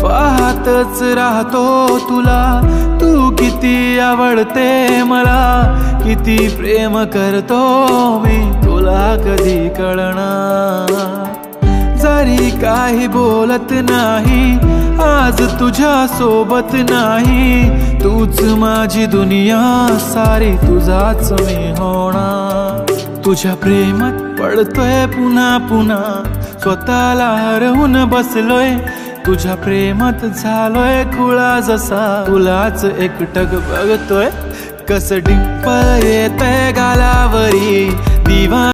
पाहतच राहतो तुला, तू किती आवडते मला, किती प्रेम करतो मी तुला कधी कळणार. जरी काही बोलत नाही आज तुझ्या सोबत नाही, तूच माझी दुनिया सारी तुझाच मी होणार. तुझ्या प्रेमात पडतोय पुन्हा पुन्हा, स्वतःला हरवून बसलोय, तुझ्या प्रेमात झालोय खुळा जसा, तुलाच एकटक बघतोय. कस डिंपल येतंय गालावरी दिवा